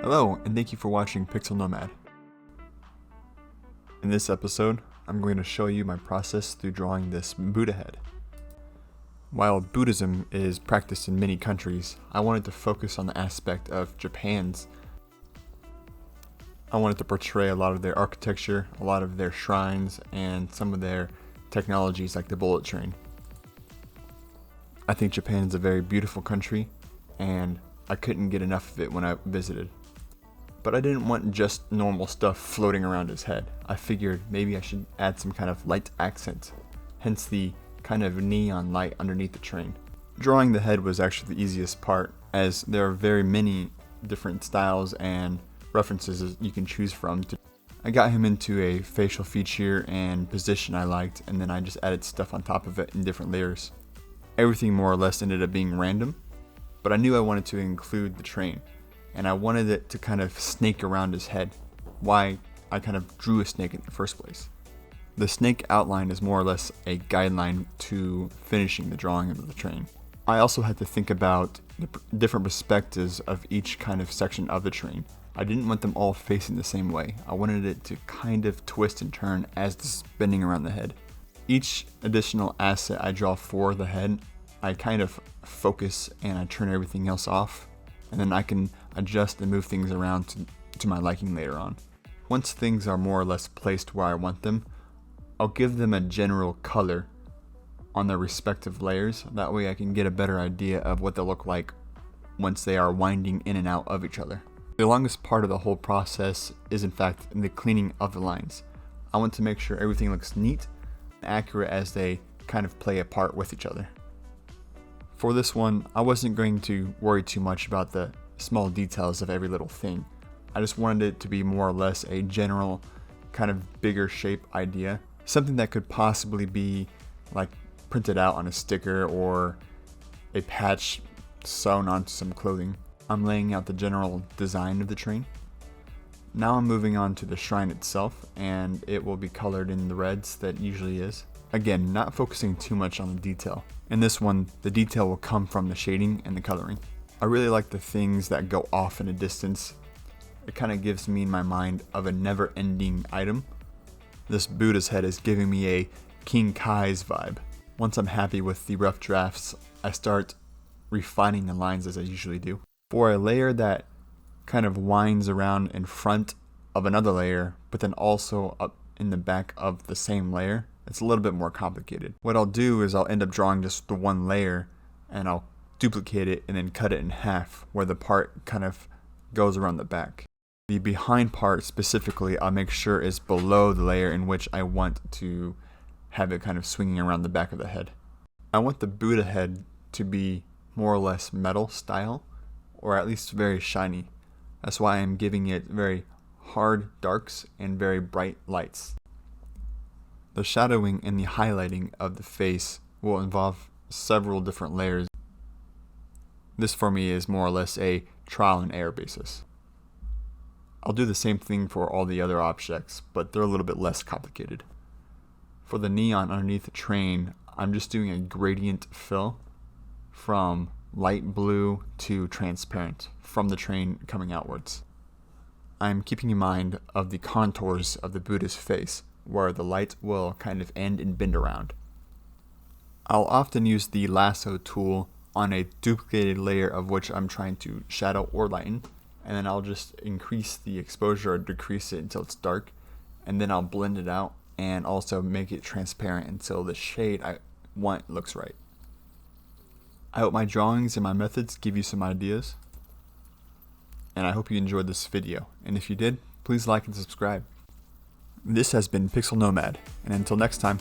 Hello, and thank you for watching Pixel Nomad. In this episode, I'm going to show you my process through drawing this Buddha head. While Buddhism is practiced in many countries, I wanted to focus on the aspect of Japan's. I wanted to portray a lot of their architecture, a lot of their shrines, and some of their technologies like the bullet train. I think Japan is a very beautiful country, and I couldn't get enough of it when I visited. But I didn't want just normal stuff floating around his head. I figured maybe I should add some kind of light accent, hence the kind of neon light underneath the train. Drawing the head was actually the easiest part, as there are very many different styles and references you can choose from. I got him into a facial feature and position I liked, and then I just added stuff on top of it in different layers. Everything more or less ended up being random, but I knew I wanted to include the train, and I wanted it to kind of snake around his head, why I kind of drew a snake in the first place. The snake outline is more or less a guideline to finishing the drawing of the train. I also had to think about the different perspectives of each kind of section of the train. I didn't want them all facing the same way. I wanted it to kind of twist and turn as it's spinning around the head. Each additional asset I draw for the head, I kind of focus and I turn everything else off, and then I can adjust and move things around to my liking later on. Once things are more or less placed where I want them, I'll give them a general color on their respective layers. That way I can get a better idea of what they'll look like once they are winding in and out of each other. The longest part of the whole process is in fact the cleaning of the lines. I want to make sure everything looks neat and accurate as they kind of play a part with each other. For this one, I wasn't going to worry too much about the small details of every little thing. I just wanted it to be more or less a general kind of bigger shape idea. Something that could possibly be like printed out on a sticker or a patch sewn onto some clothing. I'm laying out the general design of the train. Now I'm moving on to the shrine itself, and it will be colored in the reds that it usually is. Again, not focusing too much on the detail. In this one, the detail will come from the shading and the coloring. I really like the things that go off in a distance. It kind of gives me in my mind of a never-ending item. This Buddha's head is giving me a King Kai's vibe. Once I'm happy with the rough drafts, I start refining the lines as I usually do. For a layer that kind of winds around in front of another layer, but then also up in the back of the same layer, it's a little bit more complicated. What I'll do is I'll end up drawing just the one layer, and I'll duplicate it and then cut it in half where the part kind of goes around the back. The behind part specifically I'll make sure is below the layer in which I want to have it kind of swinging around the back of the head. I want the Buddha head to be more or less metal style, or at least very shiny. That's why I'm giving it very hard darks and very bright lights. The shadowing and the highlighting of the face will involve several different layers. This for me is more or less a trial and error basis. I'll do the same thing for all the other objects, but they're a little bit less complicated. For the neon underneath the train, I'm just doing a gradient fill from light blue to transparent from the train coming outwards. I'm keeping in mind of the contours of the Buddha's face, where the light will kind of end and bend around. I'll often use the lasso tool on a duplicated layer of which I'm trying to shadow or lighten, and then I'll just increase the exposure or decrease it until it's dark, and then I'll blend it out and also make it transparent until the shade I want looks right. I hope my drawings and my methods give you some ideas, and I hope you enjoyed this video, and if you did, please like and subscribe. This has been Pixel Nomad, and until next time.